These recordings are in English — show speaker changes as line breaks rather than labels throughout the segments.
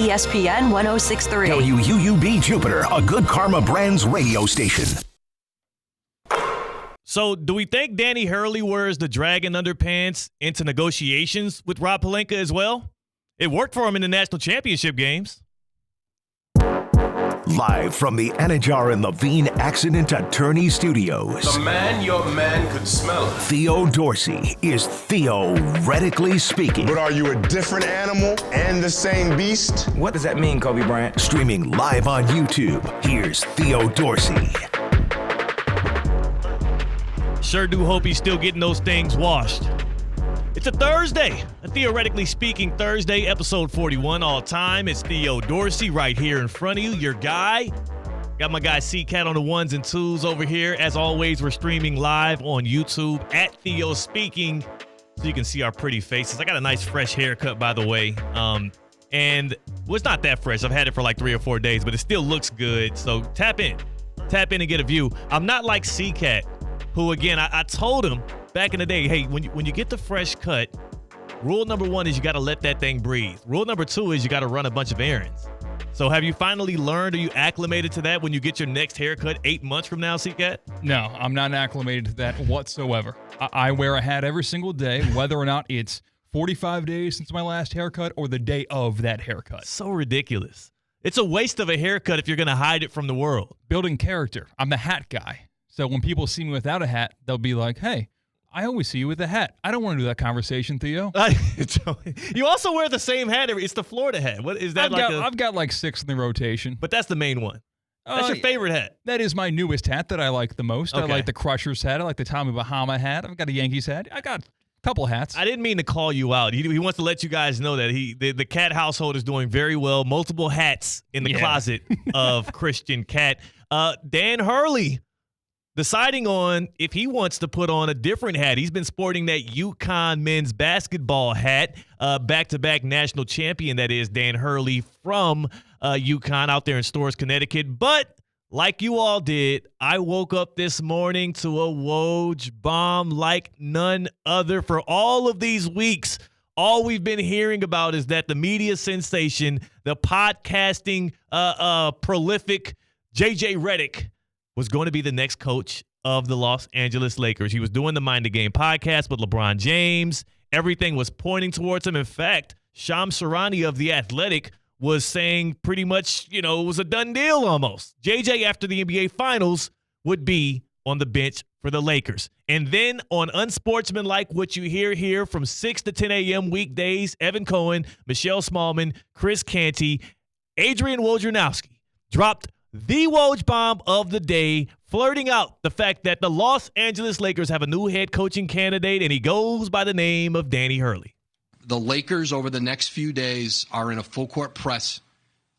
ESPN 106.3.
WUUB Jupiter, a Good Karma Brands radio station.
So do we think Danny Hurley wears the dragon underpants into negotiations with Rob Pelinka as well? It worked for him in the national championship games.
Live from the Anajar and Levine Accident Attorney Studios.
The man your man could smell.
Theo Dorsey is theoretically speaking.
But are you a different animal and the same beast?
What does that mean, Kobe Bryant?
Streaming live on YouTube. Here's Theo Dorsey.
Sure do hope he's still getting those things washed. It's a Thursday, a theoretically speaking Thursday, episode 41 all time. It's Theo Dorsey right here in front of you, your guy. Got my guy C-Cat on the ones and twos over here. As always, we're streaming live on YouTube at Theo Speaking, so you can see our pretty faces. I got a nice fresh haircut, by the way. And well, it's not that fresh. I've had it for like 3 or 4 days, but it still looks good. So tap in and get a view. I'm not like C-Cat, who, again, I told him back in the day, hey, when you get the fresh cut, rule number 1 is you got to let that thing breathe. Rule number 2 is you got to run a bunch of errands. So have you finally learned, are you acclimated to that when you get your next haircut 8 months from now, C-Cat?
No, I'm not acclimated to that whatsoever. I wear a hat every single day, whether or not it's 45 days since my last haircut or the day of that haircut.
So ridiculous. It's a waste of a haircut if you're going to hide it from the world.
Building character. I'm the hat guy. So when people see me without a hat, they'll be like, hey, I always see you with a hat. I don't want to do that conversation, Theo.
You also wear the same hat. It's the Florida hat. What is that?
I've got like 6 in the rotation.
But that's the main one. That's your favorite hat.
That is my newest hat that I like the most.
Okay.
I like the Crushers hat. I like the Tommy Bahama hat. I've got a Yankees hat. I got a couple hats.
I didn't mean to call you out. He wants to let you guys know that the Cat household is doing very well. Multiple hats in the closet of Christian Cat. Dan Hurley deciding on if he wants to put on a different hat. He's been sporting that Uconn men's basketball hat, back-to-back national champion, that is Dan Hurley from Uconn out there in Storrs, Connecticut. But like you all did, I woke up this morning to a Woj bomb like none other. For all of these weeks, all we've been hearing about is that the media sensation, the podcasting prolific J.J. Redick was going to be the next coach of the Los Angeles Lakers. He was doing the Mind the Game podcast with LeBron James. Everything was pointing towards him. In fact, Shams Charania of The Athletic was saying pretty much, it was a done deal almost. JJ, after the NBA Finals, would be on the bench for the Lakers. And then on Unsportsmanlike, what you hear here from 6 to 10 a.m. weekdays, Evan Cohen, Michelle Smallman, Chris Canty, Adrian Wojnarowski dropped the Woj bomb of the day, flirting out the fact that the Los Angeles Lakers have a new head coaching candidate, and he goes by the name of Danny Hurley.
The Lakers over the next few days are in a full court press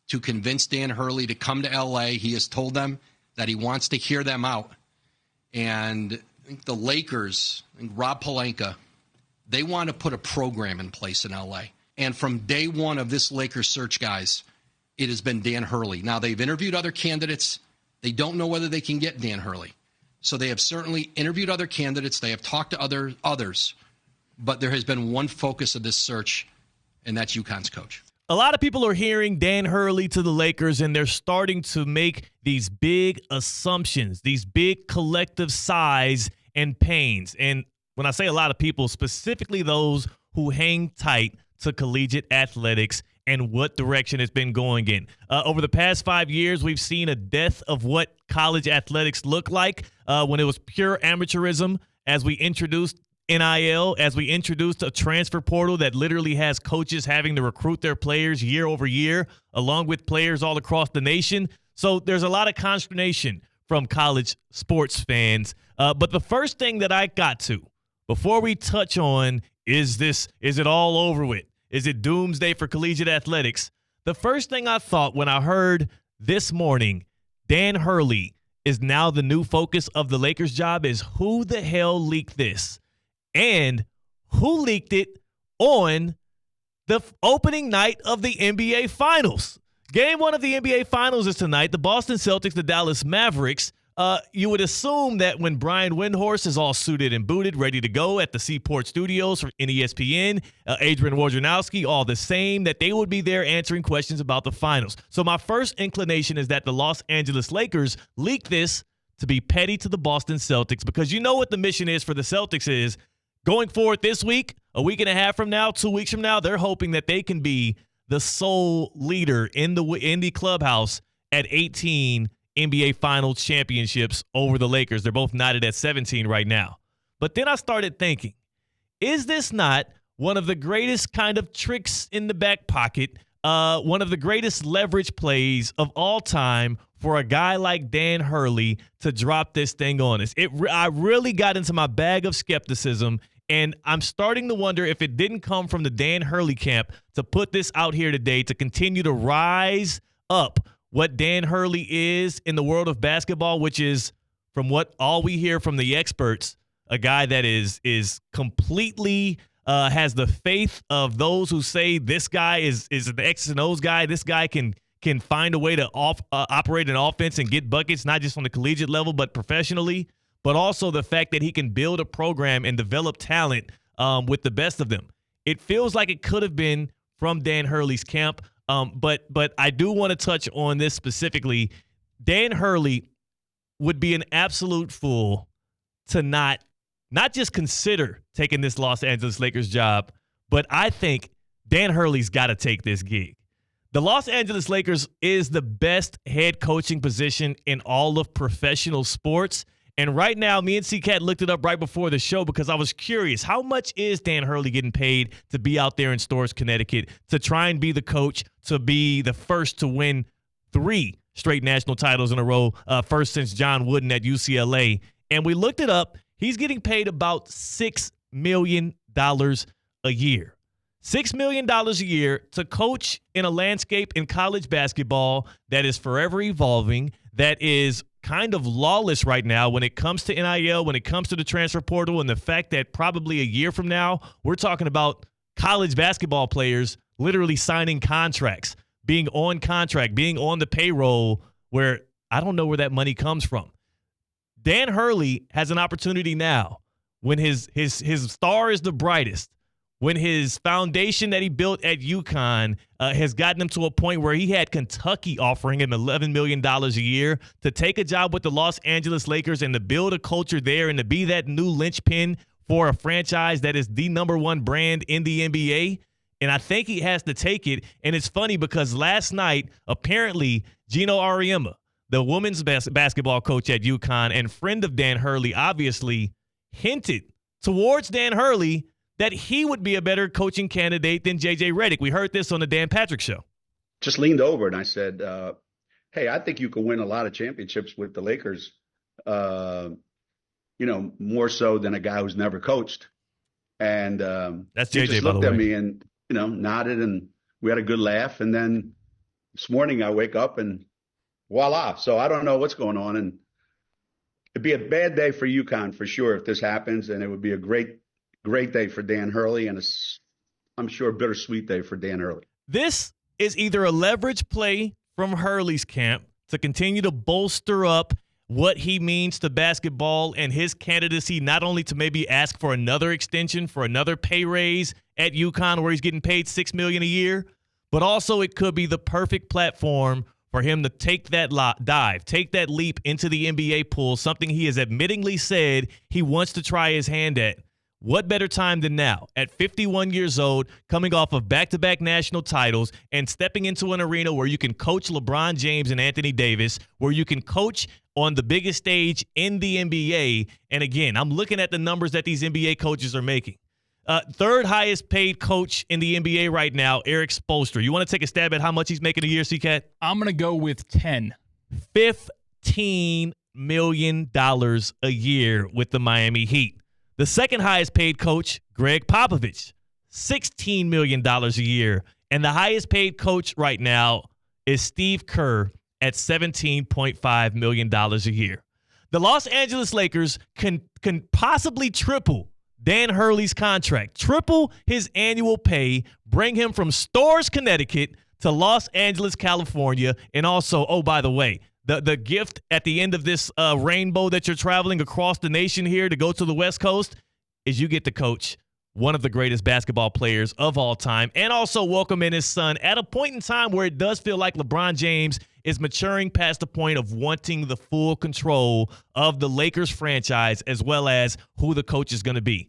to convince Dan Hurley to come to L.A. He has told them that he wants to hear them out. And I think the Lakers, Rob Pelinka, they want to put a program in place in L.A. And from day one of this Lakers search, guys, it has been Dan Hurley. Now, they've interviewed other candidates. They don't know whether they can get Dan Hurley. So they have certainly interviewed other candidates. They have talked to others. But there has been one focus of this search, and that's UConn's coach.
A lot of people are hearing Dan Hurley to the Lakers, and they're starting to make these big assumptions, these big collective sighs and pains. And when I say a lot of people, specifically those who hang tight to collegiate athletics and what direction it's been going in. Over the past 5 years, we've seen a death of what college athletics looked like when it was pure amateurism, as we introduced NIL, as we introduced a transfer portal that literally has coaches having to recruit their players year over year, along with players all across the nation. So there's a lot of consternation from college sports fans. But the first thing that I got to, before we touch on, is it all over with? Is it doomsday for collegiate athletics? The first thing I thought when I heard this morning Dan Hurley is now the new focus of the Lakers job is who the hell leaked this? And who leaked it on the opening night of the NBA Finals? Game 1 of the NBA Finals is tonight. The Boston Celtics, the Dallas Mavericks. You would assume that when Brian Windhorst is all suited and booted, ready to go at the Seaport Studios in ESPN, Adrian Wojnarowski, all the same, that they would be there answering questions about the finals. So my first inclination is that the Los Angeles Lakers leaked this to be petty to the Boston Celtics, because you know what the mission is for the Celtics is going forward this week, a week and a half from now, 2 weeks from now, they're hoping that they can be the sole leader in the clubhouse at 18 NBA Finals championships over the Lakers. They're both knotted at 17 right now. But then I started thinking, is this not one of the greatest kind of tricks in the back pocket, one of the greatest leverage plays of all time for a guy like Dan Hurley to drop this thing on us? I really got into my bag of skepticism, and I'm starting to wonder if it didn't come from the Dan Hurley camp to put this out here today to continue to rise up what Dan Hurley is in the world of basketball, which is, from what all we hear from the experts, a guy that is completely has the faith of those who say this guy is an X's and O's guy. This guy can find a way to operate an offense and get buckets, not just on the collegiate level, but professionally, but also the fact that he can build a program and develop talent with the best of them. It feels like it could have been from Dan Hurley's camp. But I do want to touch on this specifically. Dan Hurley would be an absolute fool to not just consider taking this Los Angeles Lakers job, but I think Dan Hurley's got to take this gig. The Los Angeles Lakers is the best head coaching position in all of professional sports. And right now, me and C-Cat looked it up right before the show because I was curious, how much is Dan Hurley getting paid to be out there in Storrs, Connecticut, to try and be the coach, to be the first to win 3 straight national titles in a row, first since John Wooden at UCLA. And we looked it up. He's getting paid about $6 million a year. $6 million a year to coach in a landscape in college basketball that is forever evolving, that is kind of lawless right now when it comes to NIL, when it comes to the transfer portal, and the fact that probably a year from now, we're talking about college basketball players literally signing contracts, being on contract, being on the payroll, where I don't know where that money comes from. Dan Hurley has an opportunity now when his star is the brightest, when his foundation that he built at Uconn has gotten him to a point where he had Kentucky offering him $11 million a year to take a job with the Los Angeles Lakers and to build a culture there and to be that new linchpin for a franchise that is the #1 brand in the NBA. And I think he has to take it. And it's funny because last night, apparently, Gino Auriemma, the women's basketball coach at Uconn and friend of Dan Hurley, obviously hinted towards Dan Hurley that he would be a better coaching candidate than J.J. Redick. We heard this on the Dan Patrick Show.
Just leaned over and I said, hey, I think you could win a lot of championships with the Lakers, more so than a guy who's never coached. And
that's
he
JJ,
just looked at me and, nodded, and we had a good laugh. And then this morning I wake up and voila. So I don't know what's going on. And it'd be a bad day for UConn for sure if this happens. And it would be a great day for Dan Hurley, and I'm sure a bittersweet day for Dan Hurley.
This is either a leverage play from Hurley's camp to continue to bolster up what he means to basketball and his candidacy, not only to maybe ask for another extension, for another pay raise at UConn where he's getting paid $6 million a year, but also it could be the perfect platform for him to take that dive, take that leap into the NBA pool, something he has admittingly said he wants to try his hand at. What better time than now, at 51 years old, coming off of back-to-back national titles and stepping into an arena where you can coach LeBron James and Anthony Davis, where you can coach on the biggest stage in the NBA. And again, I'm looking at the numbers that these NBA coaches are making. Third highest paid coach in the NBA right now, Eric Spoelstra. You want to take a stab at how much he's making a year, C-Cat?
I'm going to go with 10.
$15 million a year with the Miami Heat. The second highest paid coach, Greg Popovich, $16 million a year. And the highest paid coach right now is Steve Kerr at $17.5 million a year. The Los Angeles Lakers can possibly triple Dan Hurley's contract, triple his annual pay, bring him from Storrs, Connecticut to Los Angeles, California. And also, oh, by the way, the gift at the end of this rainbow that you're traveling across the nation here to go to the West Coast is you get to coach one of the greatest basketball players of all time, and also welcome in his son at a point in time where it does feel like LeBron James is maturing past the point of wanting the full control of the Lakers franchise as well as who the coach is going to be.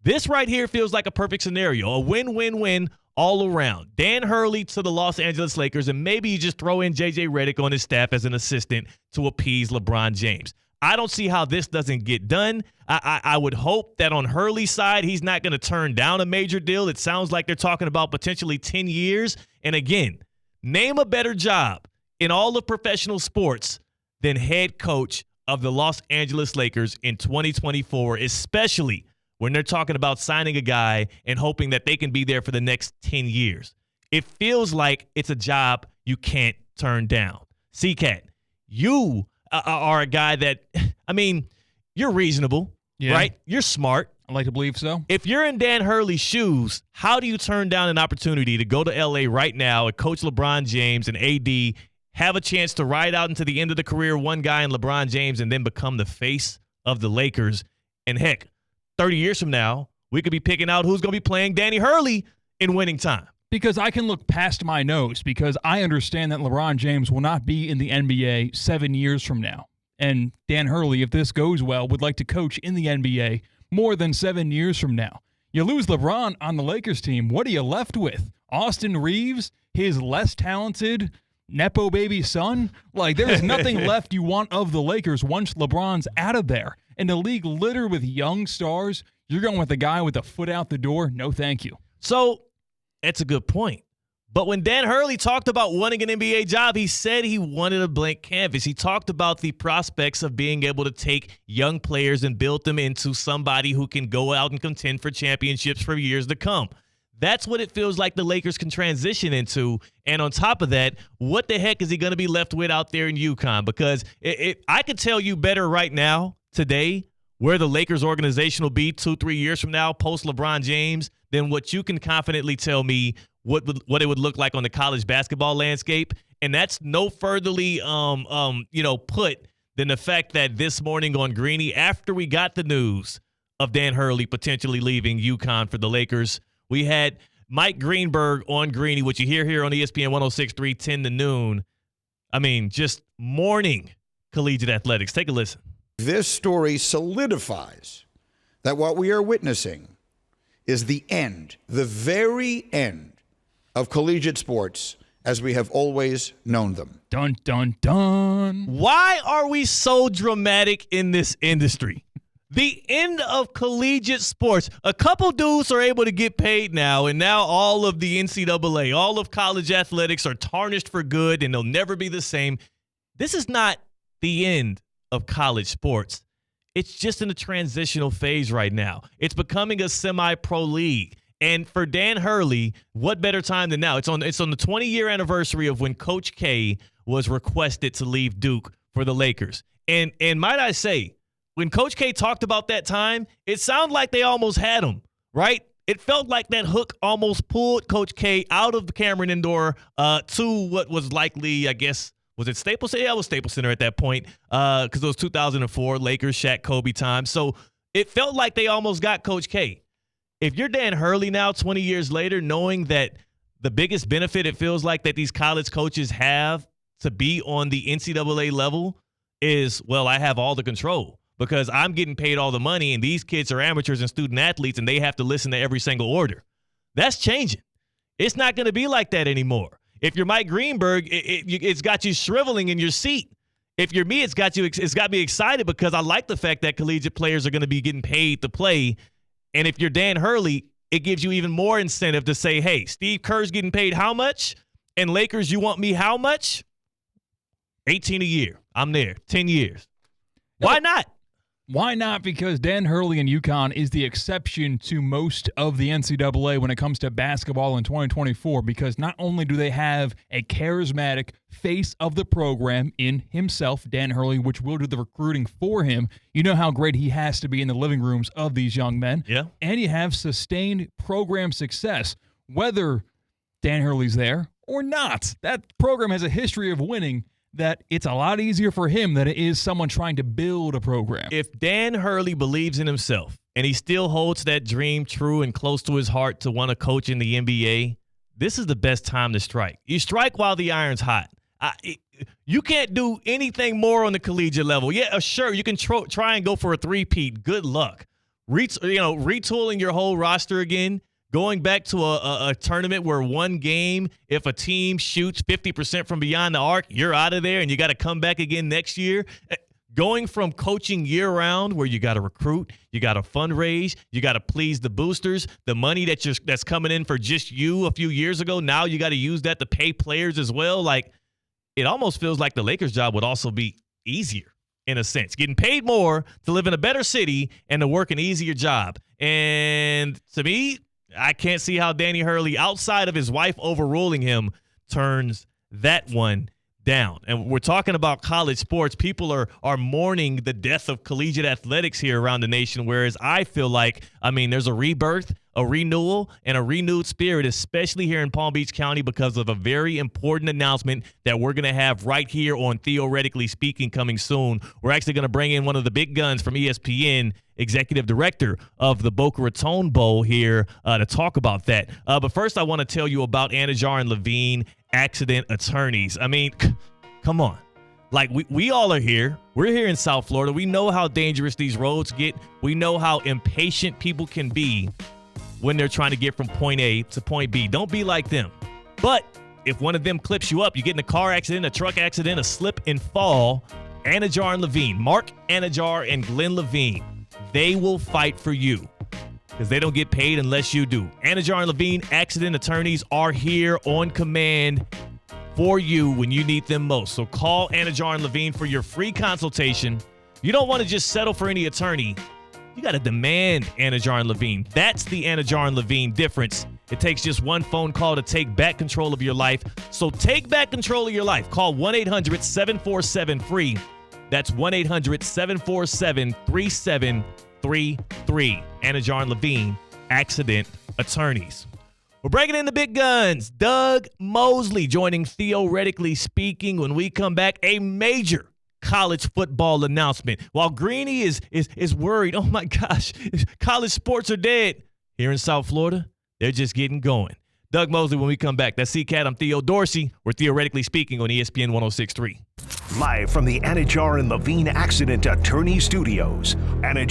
This right here feels like a perfect scenario, a win-win-win all around. Dan Hurley to the Los Angeles Lakers, and maybe you just throw in J.J. Redick on his staff as an assistant to appease LeBron James. I don't see how this doesn't get done. I would hope that on Hurley's side, he's not going to turn down a major deal. It sounds like they're talking about potentially 10 years. And again, name a better job in all of professional sports than head coach of the Los Angeles Lakers in 2024, especially when they're talking about signing a guy and hoping that they can be there for the next 10 years. It feels like it's a job you can't turn down. C-Cat, you are a guy that, I mean, you're reasonable, right? You're smart.
I like to believe so.
If you're in Dan Hurley's shoes, how do you turn down an opportunity to go to L.A. right now and coach LeBron James and AD, have a chance to ride out into the end of the career, one guy in LeBron James, and then become the face of the Lakers? And heck, 30 years from now, we could be picking out who's going to be playing Danny Hurley in winning time.
Because I can look past my nose, because I understand that LeBron James will not be in the NBA 7 years from now. And Dan Hurley, if this goes well, would like to coach in the NBA more than 7 years from now. You lose LeBron on the Lakers team, what are you left with? Austin Reeves, his less talented Nepo baby son? Like, there's nothing left you want of the Lakers once LeBron's out of there. In a league littered with young stars, you're going with a guy with a foot out the door? No, thank you.
So, that's a good point. But when Dan Hurley talked about wanting an NBA job, he said he wanted a blank canvas. He talked about the prospects of being able to take young players and build them into somebody who can go out and contend for championships for years to come. That's what it feels like the Lakers can transition into. And on top of that, what the heck is he going to be left with out there in Uconn? Because I could tell you better right now, today, where the Lakers organization will be 2-3 years from now, post LeBron James, than what you can confidently tell me what it would look like on the college basketball landscape. And that's no furtherly put than the fact that this morning on Greeny, after we got the news of Dan Hurley potentially leaving Uconn for the Lakers, we had Mike Greenberg on Greeny, which you hear here on ESPN 106.3, 10 to noon. I mean, just morning collegiate athletics. Take a listen.
This story solidifies that what we are witnessing is the end, the very end of collegiate sports as we have always known them.
Dun, dun, dun.
Why are we so dramatic in this industry? The end of collegiate sports. A couple dudes are able to get paid now, and now all of the NCAA, all of college athletics are tarnished for good, and they'll never be the same. This is not the end of college sports. It's just in a transitional phase right now. It's becoming a semi-pro league. And for Dan Hurley, what better time than now? It's on the 20-year anniversary of when Coach K was requested to leave Duke for the Lakers. And might I say, when Coach K talked about that time, it sounded like they almost had him, right? It felt like that hook almost pulled Coach K out of the Cameron Indoor to what was likely, I guess, was it Staples Center? Yeah, it was Staples Center at that point because it was 2004, Lakers, Shaq, Kobe time. So it felt like they almost got Coach K. If you're Dan Hurley now, 20 years later, knowing that the biggest benefit it feels like that these college coaches have to be on the NCAA level is, well, I have all the control because I'm getting paid all the money and these kids are amateurs and student athletes and they have to listen to every single order. That's changing. It's not going to be like that anymore. If you're Mike Greenberg, it's got you shriveling in your seat. If you're me, it's got me excited because I like the fact that collegiate players are going to be getting paid to play. And if you're Dan Hurley, it gives you even more incentive to say, hey, Steve Kerr's getting paid how much? And Lakers, you want me how much? 18 a year. I'm there. 10 years. Why not?
Why not? Because Dan Hurley and Uconn is the exception to most of the NCAA when it comes to basketball in 2024, because not only do they have a charismatic face of the program in himself, Dan Hurley, which will do the recruiting for him. You know how great he has to be in the living rooms of these young men.
Yeah.
And you have sustained program success, whether Dan Hurley's there or not. That program has a history of winning. that it's a lot easier for him than it is someone trying to build a program.
If Dan Hurley believes in himself and he still holds that dream true and close to his heart to want to coach in the NBA, this is the best time to strike. You strike while the iron's hot. You can't do anything more on the collegiate level. Yeah, sure, you can try and go for a three-peat. Good luck. Retooling your whole roster again, going back to a tournament where one game, if a team shoots 50% from beyond the arc, you're out of there and you got to come back again next year. Going from coaching year-round where you got to recruit, you got to fundraise, you got to please the boosters, the money that's coming in for just you a few years ago, now you got to use that to pay players as well. Like, it almost feels like the Lakers' job would also be easier in a sense, getting paid more to live in a better city and to work an easier job. And to me, I can't see how Danny Hurley, outside of his wife overruling him, turns that one down. And we're talking about college sports. People are mourning the death of collegiate athletics here around the nation, whereas I feel like, there's a rebirth, a renewal, and a renewed spirit, especially here in Palm Beach County, because of a very important announcement that we're going to have right here on Theoretically Speaking coming soon. We're actually going to bring in one of the big guns from ESPN, executive director of the Boca Raton Bowl here to talk about that. But first, I want to tell you about Anajar and Levine Accident Attorneys. Come on. Like, we all are here. We're here in South Florida. We know how dangerous these roads get. We know how impatient people can be when they're trying to get from point A to point B. Don't be like them. But if one of them clips you up, you get in a car accident, a truck accident, a slip and fall, Anajar and Levine, Mark Anajar and Glenn Levine, they will fight for you because they don't get paid unless you do. Anajar and Levine Accident Attorneys are here on command for you when you need them most. So call Anajar and Levine for your free consultation. You don't want to just settle for any attorney. You got to demand Anajar and Levine. That's the Anajar and Levine difference. It takes just one phone call to take back control of your life. So take back control of your life. Call 1-800-747-FREE. That's 1-800-747-3733. Anajar and Levine Accident Attorneys. We're breaking in the big guns. Doug Mosley joining Theoretically Speaking. When we come back, a major college football announcement. While Greeny is worried, oh my gosh, college sports are dead. Here in South Florida, they're just getting going. Doug Mosley when we come back. That's CCAT. I'm Theo Dorsey. We're Theoretically Speaking on ESPN 106.3.
Live from the Anajar and Levine Accident Attorney Studios, Anajar